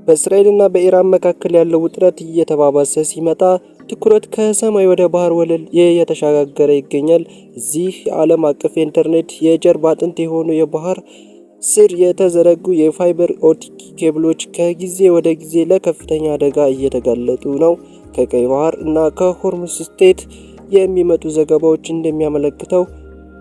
በእስራኤልና በኢራን መካከል ያለው ውጥረት እየተባባሰ ሲመጣ ትኩረት ከሰማይ ወደ ባህር ወለል እየተሸጋገረ ይገኛል። እዚህ የዓለም አቀፍ የኢንተርኔት የጀርባ አጥንት የሆኑ የባህር ስር የተዘረጉ የፋይበር ኦፕቲክ ኬብሎች ከጊዜ ወደ ጊዜ ለከፍተኛ አደጋ እየተጋለጡ ነው። ከቀይ ባህር እና ከሆርሙዝ ስትሬት የሚመጡ ዘገባዎች እንደሚያመለክተው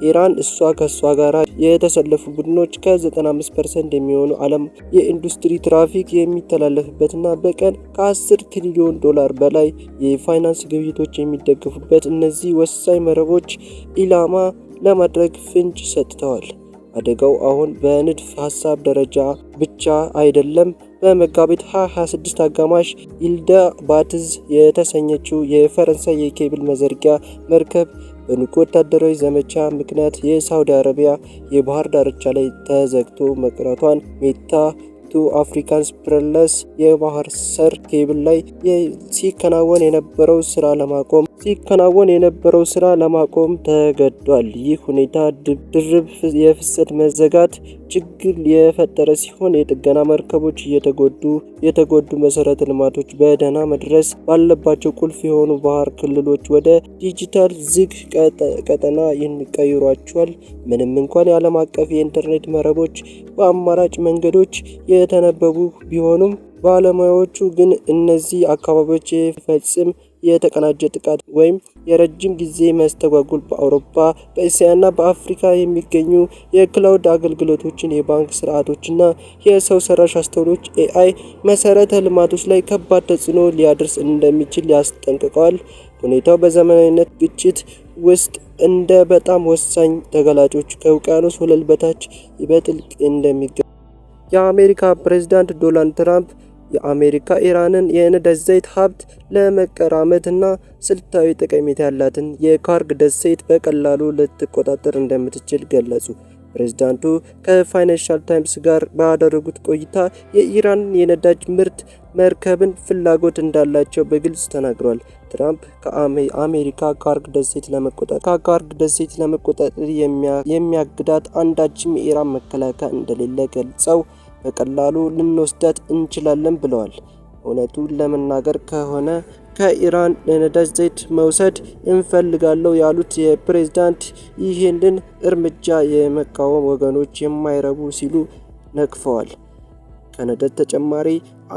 ኢራን ከሷ ጋር የተሰለፉ ቡድኖች ከ95% የሚሆኑ ዓለም የኢንዱስትሪ ትራፊክ የሚተላለፍበትና በቀን ከ10 ትሪሊዮን ዶላር በላይ የፋይናንስ ግብይቶች የሚደገፉበት እነዚህ ወሳኝ መረቦች ኢላማ ለማድረግ ፍንጭ ሰጥተዋል። አደጋው አሁን በንድፍ ሐሳብ ደረጃ ብቻ አይደለም። በመጋቢት 2026 አጋማሽ ኢልደ ባትዝ የተሰኘችው የፈረንሳይ የኬብል መዘርጊያ መርከብ በንቁ ወታደራዊ ዘመቻ ምክንያት የሳውዲ አረቢያ የባህር ዳርቻ ላይ ተዘግቶ መቅረቷን ሜታ ቱ አፍሪካንስ ፕረለስ የባህር ሰር ኬብል ላይ ሲከናወን የነበረው ስራ ለማቆም ተገዷል። ይህ ሁኔታ ድርብ የፍሰት መዘጋት ችግር የፈጠረ ሲሆን የጥገና መርከቦች የተጎዱ መሰረተ ልማቶች በደህና መድረስ ባለባቸው ቁልፍ የሆኑ ባህር ክልሎች ወደ ዲጂታል ዝግ ቀጠና ይቀይሯቸዋል። ምንም እንኳን የዓለም አቀፍ የኢንተርኔት መረቦች በአማራጭ መንገዶች የተነበቡ ቢሆኑም ባለሙያዎቹ ግን እነዚህ አካባቢዎች ፈጽም የተቀናጀ ጥቃት ወይም የረጅም ጊዜ መስተጓጎል በአውሮፓ በእስያና በአፍሪካ የሚገኙ የክላውድ አገልግሎቶችን የባንክ ስርዓቶችና የሰው ሰራሽ አስተውሎች AI መሰረተ ልማቶች ላይ ከባድ ተጽዕኖ ሊያደርስ እንደሚችል ያስጠንቅቀዋል። ሁኔታው በዘመናዊነት ግጭት ውስጥ እንደ በጣም ወሳኝ ተጋላጮች ከውቅያኖስ ወለል በታች በጥልቅ እንደሚገኙ የአሜሪካ ፕሬዝዳንት ዶናልድ ትራምፕ የአሜሪካ ኢራንን የነዳጅ ዘይት ሀብት ለመቀራመትና ስልታዊ ጠቀሜታ ያላትን የካርግ ደሴት በቀላሉ ልትቆጣጠር እንደምትችል ገለጹ። ፕሬዝዳንቱ ከፋይናንሻል ታይምስ ጋር ባደረጉት ቆይታ የኢራን የነዳጅ ምርት መርከብን ፍላጎት እንዳላቸው በግልጽ ተናግረዋል። ትራምፕ ከአሜሪካ ካርግ ደሴት ለመቆጣጠር የሚያግዳት አንዳችም የኢራን መከላከያ እንደሌለ ገልጸው በቀላሉ ልንወስዳት እንችላለን ብለዋል። እውነቱን ለመናገር ከሆነ ከኢራን የነዳጅ ዘይት መውሰድ እንፈልጋለሁ ያሉት የፕሬዝዳንት ይህንን እርምጃ የመቃወም ወገኖች የማይረቡ ሲሉ ነቅፈዋል። ከነዳጅ ተጨማሪ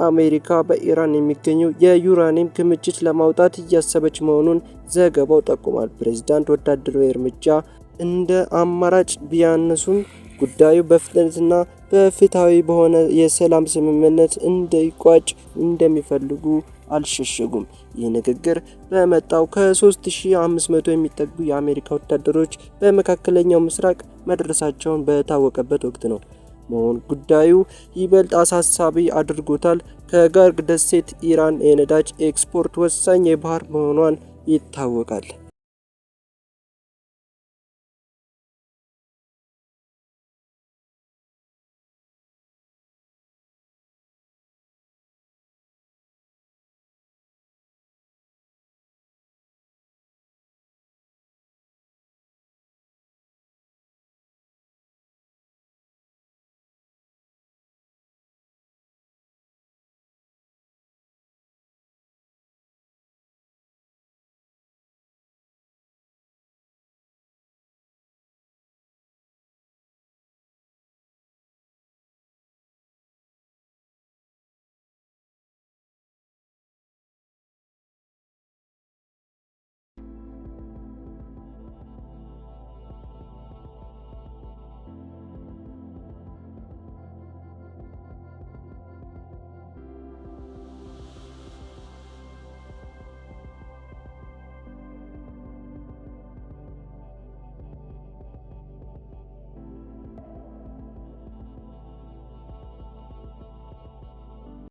አሜሪካ በኢራን የሚገኘው የዩራኒየም ክምችት ለማውጣት እያሰበች መሆኑን ዘገባው ጠቁሟል። ፕሬዝዳንት ወታደራዊ እርምጃ እንደ አማራጭ ቢያነሱም ጉዳዩ በፍጥነትና በፍትሃዊ በሆነ የሰላም ስምምነት እንዲቋጭ እንደሚፈልጉ አልሸሸጉም። ይህ ንግግር በመጣው ከ3500 የሚጠጉ የአሜሪካ ወታደሮች በመካከለኛው ምስራቅ መድረሳቸውን በታወቀበት ወቅት ነው። ጉዳዩ ይበልጥ አሳሳቢ አድርጎታል። ከካርግ ደሴት ኢራን የነዳጅ ኤክስፖርት ወሳኝ የባህር መሆኗን ይታወቃል።